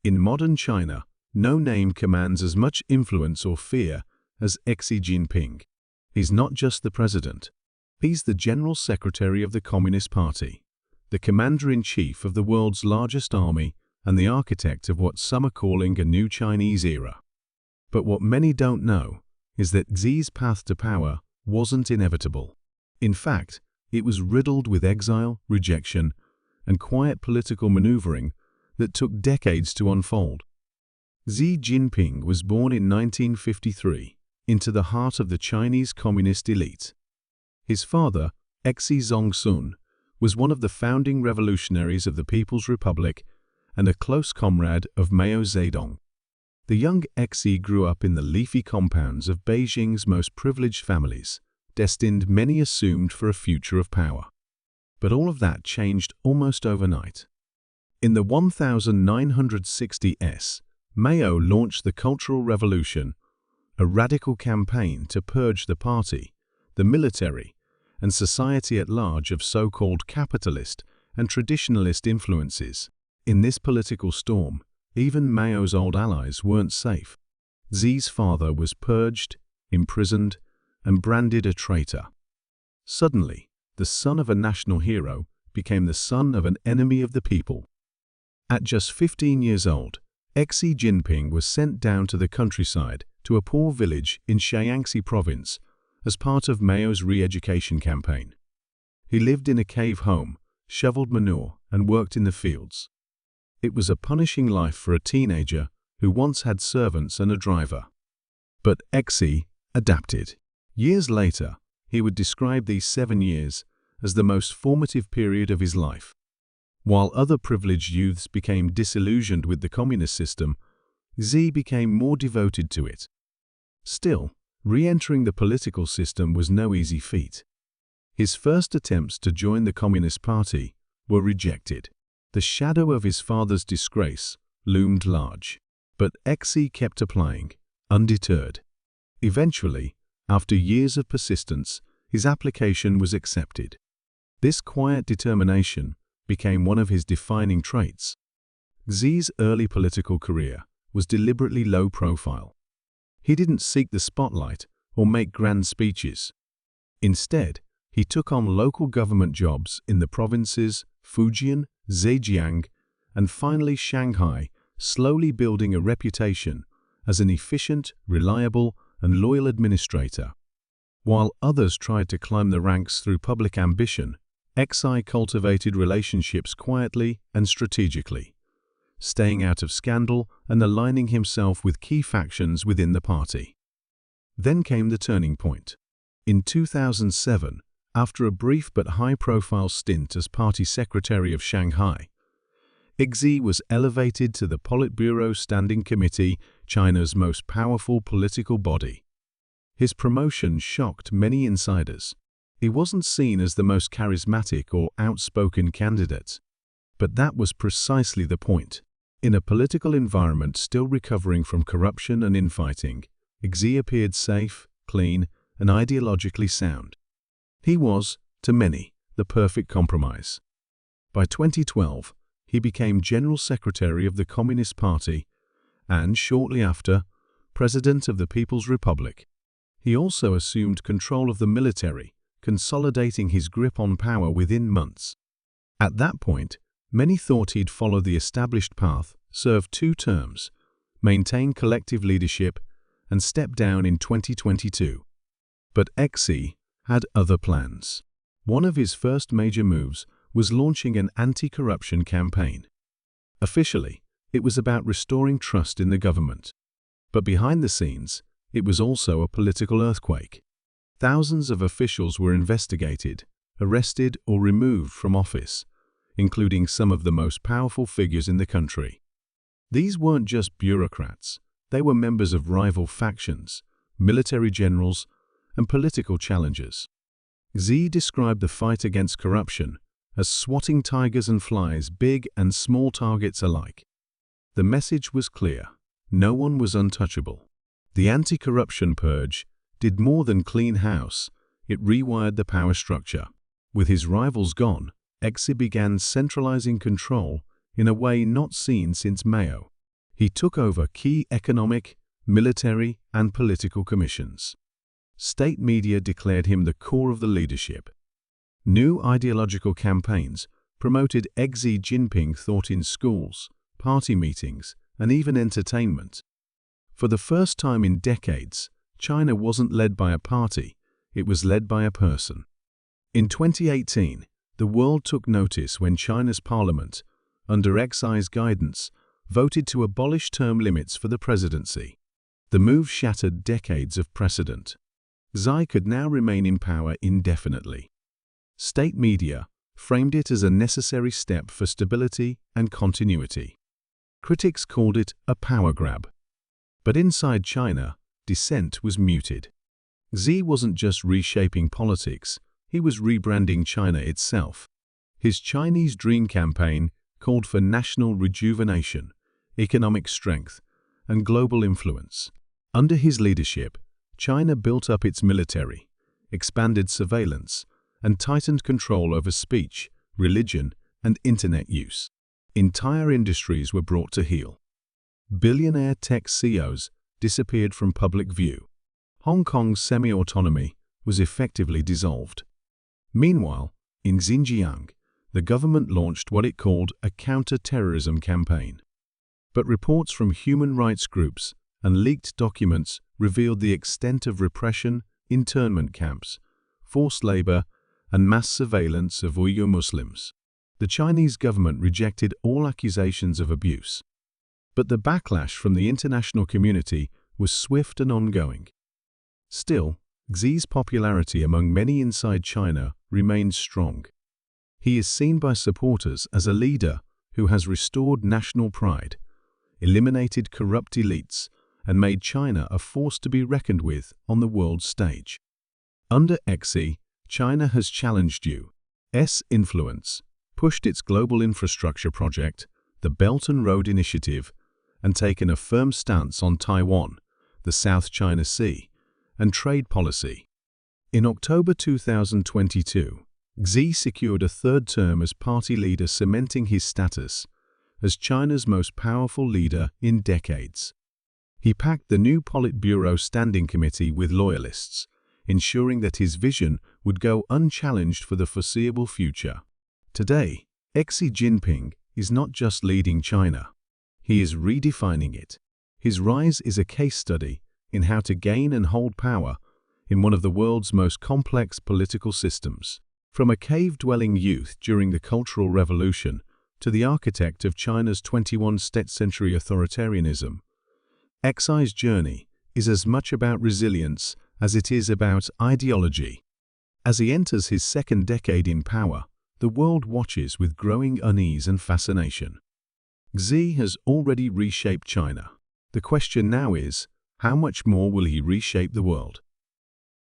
In modern China, no name commands as much influence or fear as Xi Jinping. He's not just the president. He's the General Secretary of the Communist Party, the Commander-in-Chief of the world's largest army, and the architect of what some are calling a new Chinese era. But what many don't know is that Xi's path to power wasn't inevitable. In fact, it was riddled with exile, rejection, and quiet political maneuvering that took decades to unfold. Xi Jinping was born in 1953 into the heart of the Chinese communist elite. His father, Xi Zongsun, was one of the founding revolutionaries of the People's Republic and a close comrade of Mao Zedong. The young Xi grew up in the leafy compounds of Beijing's most privileged families, destined, many assumed, for a future of power. But all of that changed almost overnight. In the 1960s, Mao launched the Cultural Revolution, a radical campaign to purge the party, the military, and society at large of so-called capitalist and traditionalist influences. In this political storm, even Mao's old allies weren't safe. Xi's father was purged, imprisoned, and branded a traitor. Suddenly, the son of a national hero became the son of an enemy of the people. At just 15 years old, Xi Jinping was sent down to the countryside to a poor village in Shaanxi province as part of Mao's re-education campaign. He lived in a cave home, shoveled manure, and worked in the fields. It was a punishing life for a teenager who once had servants and a driver. But Xi adapted. Years later, he would describe these 7 years as the most formative period of his life. While other privileged youths became disillusioned with the communist system, Xi became more devoted to it. Still, re-entering the political system was no easy feat. His first attempts to join the Communist Party were rejected. The shadow of his father's disgrace loomed large, but Xi kept applying, undeterred. Eventually, after years of persistence, his application was accepted. This quiet determination became one of his defining traits. Xi's early political career was deliberately low profile. He didn't seek the spotlight or make grand speeches. Instead, he took on local government jobs in the provinces Fujian, Zhejiang, and finally Shanghai, slowly building a reputation as an efficient, reliable, and loyal administrator. While others tried to climb the ranks through public ambition, Xi cultivated relationships quietly and strategically, staying out of scandal and aligning himself with key factions within the party. Then came the turning point. In 2007, after a brief but high-profile stint as party secretary of Shanghai, Xi was elevated to the Politburo Standing Committee, China's most powerful political body. His promotion shocked many insiders. He wasn't seen as the most charismatic or outspoken candidate. But that was precisely the point. In a political environment still recovering from corruption and infighting, Xi appeared safe, clean, and ideologically sound. He was, to many, the perfect compromise. By 2012, he became General Secretary of the Communist Party and, shortly after, President of the People's Republic. He also assumed control of the military, consolidating his grip on power within months. At that point, many thought he'd follow the established path, serve 2 terms, maintain collective leadership, and step down in 2022. But Xi had other plans. One of his first major moves was launching an anti-corruption campaign. Officially, it was about restoring trust in the government. But behind the scenes, it was also a political earthquake. Thousands of officials were investigated, arrested, or removed from office, including some of the most powerful figures in the country. These weren't just bureaucrats. They were members of rival factions, military generals, and political challengers. Xi described the fight against corruption as swatting tigers and flies, big and small targets alike. The message was clear. No one was untouchable. The anti-corruption purge did more than clean house, it rewired the power structure. With his rivals gone, Xi began centralizing control in a way not seen since Mao. He took over key economic, military, and political commissions. State media declared him the core of the leadership. New ideological campaigns promoted Xi Jinping thought in schools, party meetings, and even entertainment. For the first time in decades, China wasn't led by a party, it was led by a person. In 2018, the world took notice when China's parliament, under Xi's guidance, voted to abolish term limits for the presidency. The move shattered decades of precedent. Xi could now remain in power indefinitely. State media framed it as a necessary step for stability and continuity. Critics called it a power grab. But inside China, dissent was muted. Xi wasn't just reshaping politics, he was rebranding China itself. His Chinese Dream campaign called for national rejuvenation, economic strength, and global influence. Under his leadership, China built up its military, expanded surveillance, and tightened control over speech, religion, and internet use. Entire industries were brought to heel. Billionaire tech CEOs disappeared from public view. Hong Kong's semi-autonomy was effectively dissolved. Meanwhile, in Xinjiang, the government launched what it called a counter-terrorism campaign. But reports from human rights groups and leaked documents revealed the extent of repression, internment camps, forced labor, and mass surveillance of Uyghur Muslims. The Chinese government rejected all accusations of abuse. But the backlash from the international community was swift and ongoing. Still, Xi's popularity among many inside China remains strong. He is seen by supporters as a leader who has restored national pride, eliminated corrupt elites, and made China a force to be reckoned with on the world stage. Under Xi, China has challenged U.S. influence, pushed its global infrastructure project, the Belt and Road Initiative, and taken a firm stance on Taiwan, the South China Sea, and trade policy. In October 2022, Xi secured a third term as party leader, cementing his status as China's most powerful leader in decades. He packed the new Politburo Standing Committee with loyalists, ensuring that his vision would go unchallenged for the foreseeable future. Today, Xi Jinping is not just leading China, he is redefining it. His rise is a case study in how to gain and hold power in one of the world's most complex political systems. From a cave-dwelling youth during the Cultural Revolution to the architect of China's 21st century authoritarianism, Xi's journey is as much about resilience as it is about ideology. As he enters his second decade in power, the world watches with growing unease and fascination. Xi has already reshaped China. The question now is, how much more will he reshape the world?